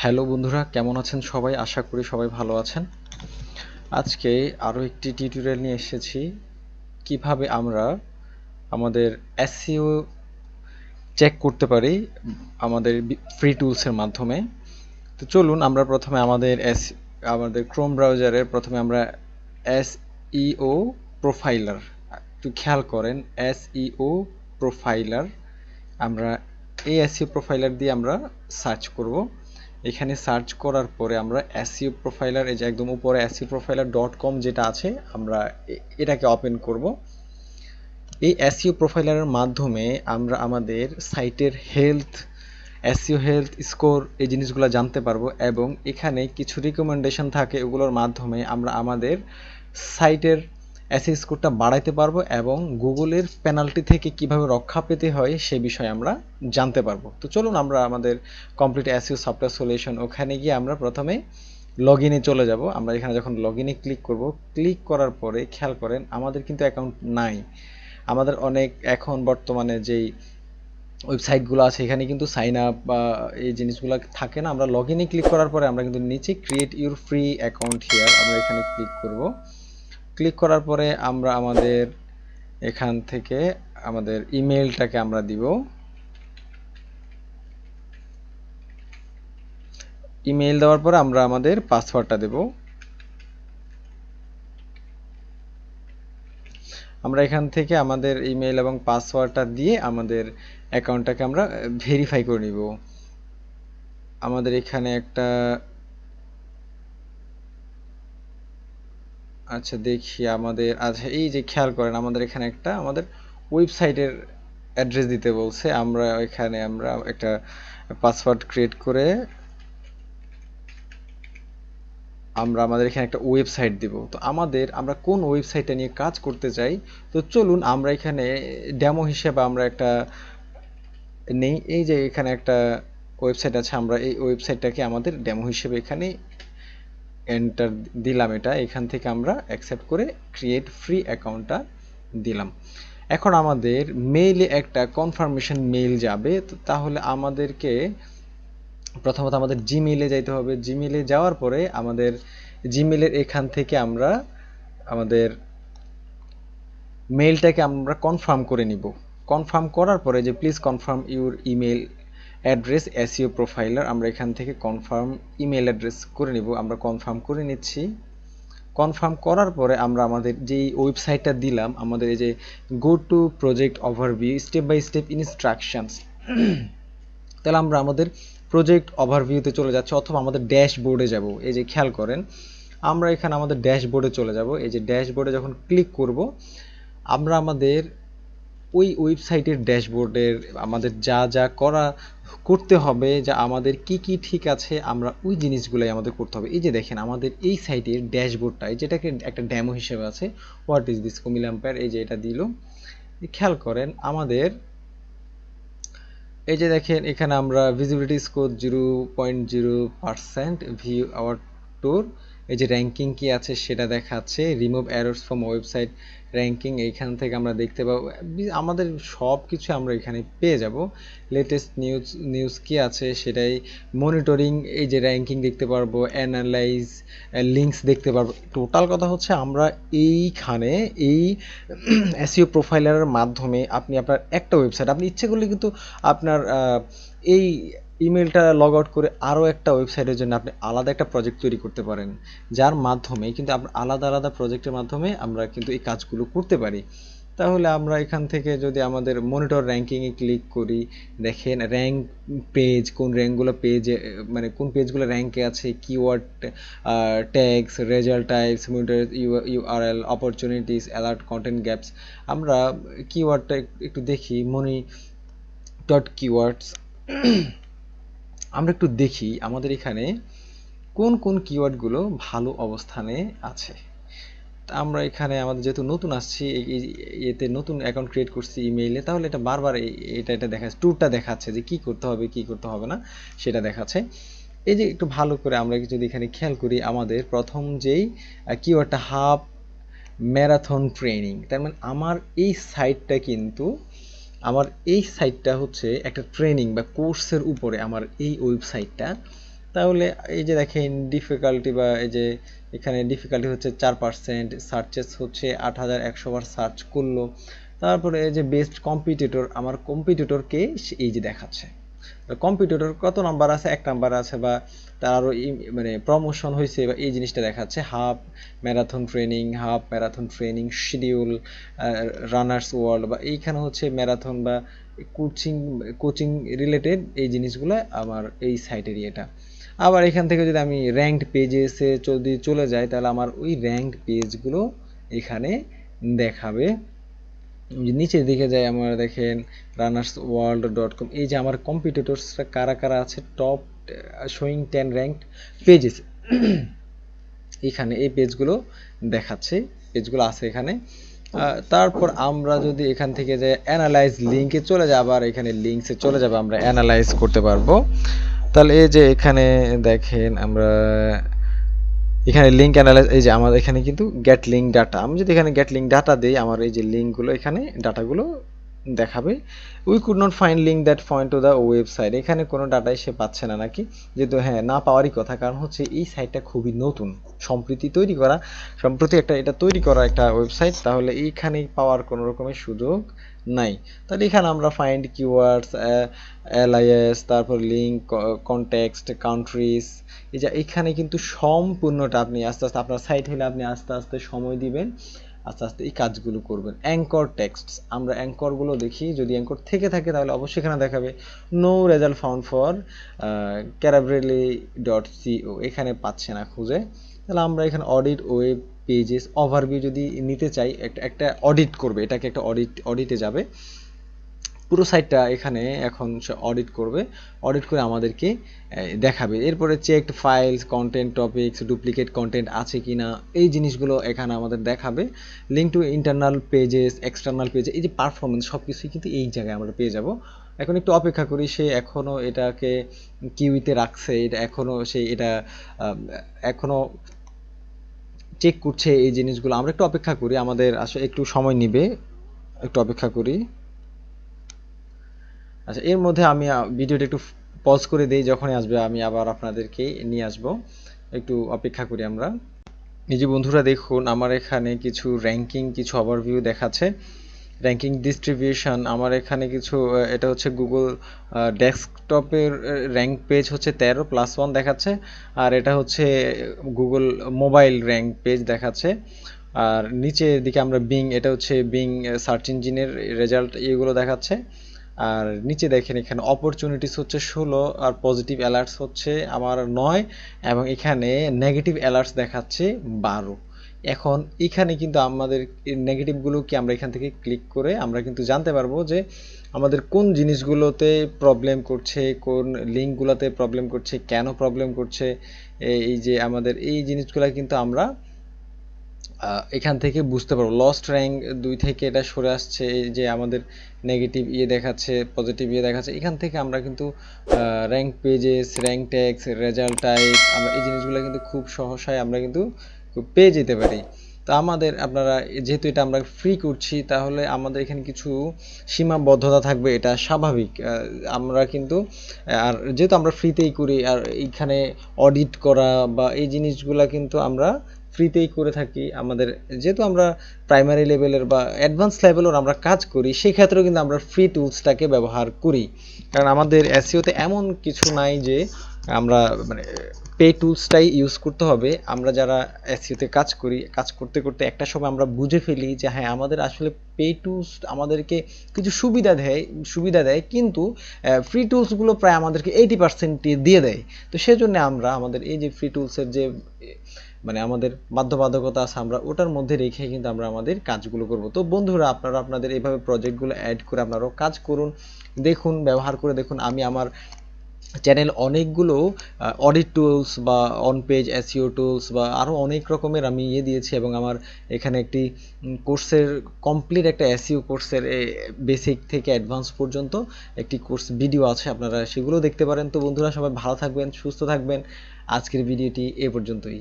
Hello বন্ধুরা, কেমন আছেন সবাই? আশা করি সবাই ভালো আছেন। আজকে আরও একটি টিউটোরিয়াল নিয়ে এসেছি কিভাবে আমরা আমাদের এসইও চেক করতে পারি আমাদের ফ্রি টুলসের মাধ্যমে। তো চলুন আমরা প্রথমে আমাদের ক্রোম ব্রাউজারের প্রথমে আমরা এসইও প্রোফাইলার, একটু খেয়াল করেন এসইও প্রোফাইলার, আমরা এই এসইও প্রোফাইলার দিয়ে আমরা সার্চ করব। এখানে সার্চ করার পরে আমরা এসইও প্রোফাইলার, এই যে একদম উপরে SEOprofiler.com যেটা আছে, আমরা এটাকে ওপেন করব। এই এসইও প্রোফাইলারের মাধ্যমে আমরা আমাদের সাইটের এসইও হেলথ স্কোর এই জিনিসগুলো জানতে পারবো, এবং এখানে কিছু রিকমেন্ডেশন থাকে, ওগুলোর মাধ্যমে আমরা আমাদের সাইটের এসইও স্কোরটা বাড়াইতে পারবো এবং গুগলের পেনাল্টি থেকে কিভাবে রক্ষা পেতে হয় সে বিষয়ে আমরা জানতে পারবো। তো চলুন আমরা আমাদের কমপ্লিট এসইও সফটওয়্যার সলিউশন, ওখানে গিয়ে আমরা প্রথমে লগ ইনে চলে যাব। আমরা এখানে যখন লগ ইনে ক্লিক করব, ক্লিক করার পরে খেয়াল করেন আমাদের কিন্তু অ্যাকাউন্ট নাই। আমাদের অনেক এখন বর্তমানে যেই ওয়েবসাইটগুলো আছে এখানে কিন্তু সাইন আপ বা এই জিনিসগুলো থাকে না। আমরা লগ ইনে ক্লিক করার পরে আমরা কিন্তু নিচে create your free account here, আমরা এখানে ক্লিক করব। ক্লিক করার পরে আমরা আমাদের এখান থেকে আমাদের ইমেলটাকে আমরা দিব। ইমেল দেওয়ার পরে আমরা আমাদের পাসওয়ার্ডটা দেব। আমরা এখান থেকে আমাদের ইমেল এবং পাসওয়ার্ডটা দিয়ে আমাদের অ্যাকাউন্টটাকে আমরা ভেরিফাই করে নিব। আমাদের এখানে একটা আচ্ছা দেখি আমাদের, আচ্ছা এই যে খেয়াল করেন আমাদের এখানে একটা আমাদের ওয়েবসাইটের অ্যাড্রেস দিতে বলছে। আমরা এখানে আমরা একটা পাসওয়ার্ড ক্রিয়েট করে আমরা আমাদের এখানে একটা ওয়েবসাইট দিব। তো আমরা কোন ওয়েবসাইটটা নিয়ে কাজ করতে চাই, তো চলুন আমরা এখানে ডেমো হিসেবে আমরা একটা নেই। এই যে এখানে একটা ওয়েবসাইট আছে, আমরা এই ওয়েবসাইটটাকে আমাদের ডেমো হিসেবে এখানে এন্টার দিলাম। এখান থেকে আমরা অ্যাকসেপ্ট করে ক্রিয়েট ফ্রি অ্যাকাউন্টটা দিলাম। এখন আমাদের মেইলে একটা কনফার্মেশন মেইল যাবে। তো তাহলে আমাদেরকে প্রথমত আমাদের জিমেইলে যাইতে হবে। জিমেইলে যাওয়ার পরে আমাদের জিমেইলের এখান থেকে আমরা আমাদের মেইলটাকে আমরা কনফার্ম করে নিব। কনফার্ম করার পরে যে please confirm your email address SEO profiler, আমরা এখান থেকে কনফার্ম ইমেল অ্যাড্রেস করে নিব। আমরা কনফার্ম করে নিচ্ছি। কনফার্ম করার পরে আমরা আমাদের যেই ওয়েবসাইটটা দিলাম, আমাদের এই যে go to project overview step by step instructions, তাহলে আমরা আমাদের প্রজেক্ট ওভারভিউতে চলে যাচ্ছি, অথবা আমাদের ড্যাশবোর্ডে যাব। এই যে খেয়াল করেন আমরা এখানে আমাদের ড্যাশবোর্ডে চলে যাব। এই যে ড্যাশবোর্ডে যখন ক্লিক করব, আমরা আমাদের ওই ওয়েবসাইটের ড্যাশবোর্ডের আমাদের যা যা করতে হবে, যা আমাদের কি কি ঠিক আছে, আমরা ওই জিনিসগুলোই আমাদের করতে হবে। এই যে দেখেন আমাদের এই সাইটের ড্যাশবোর্ডটা, যেটাকে একটা ডেমো হিসেবে আছে, হোয়াট ইজ দিস কুমিলাম্পায়ার, এই যে এটা দিল। খেয়াল করেন আমাদের এই যে দেখেন এখানে আমরা visibility score 0.0%, view our tour, এই যে র্যাঙ্কিং কি আছে সেটা দেখাচ্ছে, remove errors from website ranking, এইখান থেকে আমরা দেখতে পাবো আমাদের সব কিছু আমরা এখানে পেয়ে যাব। লেটেস্ট নিউজ কি আছে সেটাই, মনিটরিং, এই যে র্যাঙ্কিং দেখতে পারবো, অ্যানালাইজ, লিঙ্কস দেখতে পারবো। টোটাল কথা হচ্ছে আমরা এইখানে এই এসইও প্রোফাইলারের মাধ্যমে আপনি আপনার একটা ওয়েবসাইট, আপনি ইচ্ছে করলে কিন্তু আপনার এই ইমেলটা লগ আউট করে আরও একটা ওয়েবসাইটের জন্য আপনি আলাদা একটা প্রজেক্ট তৈরি করতে পারেন, যার মাধ্যমে কিন্তু আপনার আলাদা আলাদা প্রজেক্টের মাধ্যমে আমরা কিন্তু এই কাজগুলো করতে পারি। তাহলে আমরা এখান থেকে যদি আমাদের মনিটর র্যাঙ্কিংয়ে ক্লিক করি, দেখেন র্যাঙ্ক পেজ, কোন র্যাঙ্কগুলো পেজে, মানে কোন পেজগুলো র্যাঙ্কে আছে, keyword tags, result types, monitor URL, opportunities, alert, content gaps. আমরা কিওয়ার্ডটা একটু দেখি, কিওয়ার্ডস আমরা একটু দেখি আমাদের এখানে কোন কোন কিওয়ার্ডগুলো ভালো অবস্থানে আছে। আমরা এখানে আমাদের যেহেতু নতুন আসছি, এতে নতুন অ্যাকাউন্ট ক্রিয়েট করছি ইমেইলে, তাহলে এটা বারবার এটা দেখাচ্ছে, ট্যুরটা দেখাচ্ছে যে কি করতে হবে কি করতে হবে না সেটা দেখাচ্ছে। এই যে একটু ভালো করে আমরা যদি এখানে খেয়াল করি, আমাদের প্রথম যেই কিওয়ার্ডটা হাফ ম্যারাথন ট্রেনিং, তার মানে আমার এই সাইটটা হচ্ছে একটা ট্রেনিং বা কোর্সের উপরে আমার এই ওয়েবসাইটটা। তাহলে এই যে দেখেন ডিফিকাল্টি বা এই যে এখানে ডিফিকাল্টি হচ্ছে 4%, সার্চেস হচ্ছে 8100 বার সার্চ করলো। তারপরে এই যে বেস্ট কম্পিটিটর, আমার কম্পিটিটরকে এই যে দেখাচ্ছে, কম্পিটিটর কত নাম্বার আছে, 1 নাম্বার আছে, বা তার আরও মানে প্রমোশন হয়েছে বা এই জিনিসটা দেখাচ্ছে। Half marathon training schedule, runners world, বা এইখানে হচ্ছে ম্যারাথন বা কোচিং রিলেটেড এই জিনিসগুলো আমার এই সাইটেরই এটা। আবার এখান থেকে যদি আমি র্যাঙ্কড পেজেসে যদি চলে যাই তাহলে আমার ওই র্যাঙ্কড পেজগুলো এখানে দেখাবে। নিচের দিকে যাই, আমরা দেখেন runnersworld.com, এই যে আমার কম্পিটিটরসরা কারা কারা আছে, টপ শোয়িং 10 র্যাঙ্কড পেজেস, এখানে এই পেজগুলো দেখাচ্ছে, পেজগুলো আছে এখানে। তারপর আমরা যদি এখান থেকে যে অ্যানালাইজ লিঙ্কে চলে যাই, আবার এখানে লিঙ্কসে চলে যাবে, আমরা অ্যানালাইজ করতে পারবো। তাহলে এই যে এখানে দেখেন আমরা এখানে লিঙ্ক অ্যানালাইজ, এই যে আমাদের এখানে কিন্তু গেট লিঙ্ক ডাটা, আমি যদি এখানে গেট লিঙ্ক ডাটা দিই আমার এই যে লিঙ্কগুলো এখানে ডাটাগুলো দেখাবে। We could not find link that point to the website, এখানে কোনো ডাটাই সে পাচ্ছে না নাকি, যেহেতু হ্যাঁ না পাওয়ারই কথা, কারণ হচ্ছে এই সাইটটা খুবই নতুন, সম্প্রতি এটা তৈরি করা একটা ওয়েবসাইট, তাহলে এইখানে পাওয়ার কোনো রকমের সুযোগ নাই। তাহলে এখানে আমরা ফাইন্ড কিওয়ার্ডস, এলআইএস, তারপর লিঙ্ক, কনটেক্সট, কান্ট্রিজ, এই যে এখানে কিন্তু সম্পূর্ণটা আপনি আস্তে আস্তে, আপনার সাইট হলে আপনি আস্তে আস্তে সময় দিবেন, আস্তে আস্তে এই কাজগুলো করবেন। অ্যাঙ্কর টেক্সট, আমরা অ্যাঙ্করগুলো দেখি, যদি অ্যাঙ্কর থেকে থাকে তাহলে অবশ্যই এখানে দেখাবে no result found for caraveli.co, এখানে পাচ্ছে না খুঁজে। তাহলে আমরা এখানে অডিট ওয়েব পেজেস ওভারভিউ যদি নিতে চাই, একটা অডিট করবে, এটাকে একটা অডিটে যাবে, পুরো সাইটটা এখানে এখন সে অডিট করবে, অডিট করে আমাদেরকে দেখাবে। এরপরে checked files, content topics, duplicate content আছে কি না, এই জিনিসগুলো এখানে আমাদের দেখাবে। Link to internal pages, external পেজে, এই যে পারফরমেন্স সব কিছুই কিন্তু এই জায়গায় আমরা পেয়ে যাব। এখন একটু অপেক্ষা করি, সে এখনও এটাকে কিউইতে রাখছে, এটা এখনও চেক করছে এই জিনিসগুলো, আমরা একটু অপেক্ষা করি, আমাদের আসলে একটু সময় নিবে, একটু অপেক্ষা করি। আচ্ছা, এর মধ্যে আমি ভিডিওটা একটু পজ করে দিই, যখনই আসবে আমি আবার আপনাদেরকে নিয়ে আসব, একটু অপেক্ষা করি আমরা। এই যে বন্ধুরা দেখুন, আমার এখানে কিছু র্যাঙ্কিং, কিছু ওভারভিউ দেখাচ্ছে, র্যাঙ্কিং ডিস্ট্রিবিউশন, আমার এখানে কিছু, এটা হচ্ছে গুগল ডেস্কটপের র্যাঙ্ক পেজ হচ্ছে 13+1 দেখাচ্ছে, আর এটা হচ্ছে গুগল মোবাইল র্যাঙ্ক পেজ দেখাচ্ছে। আর নিচের দিকে আমরা এটা হচ্ছে বিং সার্চ ইঞ্জিনের রেজাল্ট, এগুলো দেখাচ্ছে। আর নিচে দেখেন এখানে অপরচুনিটিস হচ্ছে 16, আর পজিটিভ অ্যালার্টস হচ্ছে আমার 9, এবং এখানে নেগেটিভ অ্যালার্টস দেখাচ্ছে 12। এখন এখানে কিন্তু আমাদের নেগেটিভগুলো কি আমরা এখান থেকে ক্লিক করে আমরা কিন্তু জানতে পারবো যে আমাদের কোন জিনিসগুলোতে প্রবলেম করছে, কোন লিঙ্কগুলোতে প্রবলেম করছে, কেন প্রবলেম করছে, এই যে আমাদের এই জিনিসগুলো কিন্তু আমরা এখান থেকে বুঝতে পারবো। লস্ট র্যাঙ্ক 2 থেকে এটা সরে আসছে, এই যে আমাদের নেগেটিভ দেখাচ্ছে, পজিটিভ দেখাচ্ছে, এখান থেকে আমরা কিন্তু rank pages, rank tags, result type, আমরা এই জিনিসগুলো কিন্তু খুব সহসায় আমরা কিন্তু পেয়ে যেতে পারি। তো আপনারা যেহেতু এটা আমরা ফ্রি করছি, তাহলে আমাদের এখানে কিছু সীমাবদ্ধতা থাকবে, এটা স্বাভাবিক। আমরা কিন্তু আর যেহেতু আমরা ফ্রিতেই করি, আর এইখানে অডিট করা বা এই জিনিসগুলা কিন্তু আমরা ফ্রিতেই করে থাকি। আমাদের যেহেতু আমরা প্রাইমারি লেভেলের বা অ্যাডভান্স লেভেলের আমরা কাজ করি, সেই ক্ষেত্রেও কিন্তু আমরা ফ্রি টুলসটাকে ব্যবহার করি, কারণ আমাদের এসইওতে এমন কিছু নাই যে আমরা মানে পে টুলসটাই ইউজ করতে হবে। আমরা যারা এসইওতে কাজ করি, কাজ করতে করতে একটা সময় আমরা বুঝে ফেলি যে হ্যাঁ, আমাদের আসলে পে টুলস আমাদেরকে কিছু সুবিধা দেয়, কিন্তু ফ্রি টুলসগুলো প্রায় আমাদেরকে 80% দিয়ে দেয়। তো সেজন্য আমরা আমাদের এই যে ফ্রি টুলসের যে মানে আমাদের বাধ্যবাধকতা আছে, আমরা ওটার মধ্যে রেখে কিন্তু আমরা আমাদের কাজগুলো করব। তো বন্ধুরা, আপনারা আপনাদের এইভাবে প্রজেক্টগুলো অ্যাড করে আপনারাও কাজ করুন, দেখুন, ব্যবহার করে দেখুন। আমি আমার চ্যানেল অনেকগুলো অডিট টুলস বা অন পেজ এসইও টুলস বা আরও অনেক রকমের আমি দিয়েছি, এবং আমার এখানে একটি কোর্সের কমপ্লিট একটা এসইও কোর্সের বেসিক থেকে অ্যাডভান্স পর্যন্ত একটি কোর্স ভিডিও আছে, আপনারা সেগুলো দেখতে পারেন। তো বন্ধুরা, সবাই ভালো থাকবেন, সুস্থ থাকবেন। আজকের ভিডিওটি এ পর্যন্তই।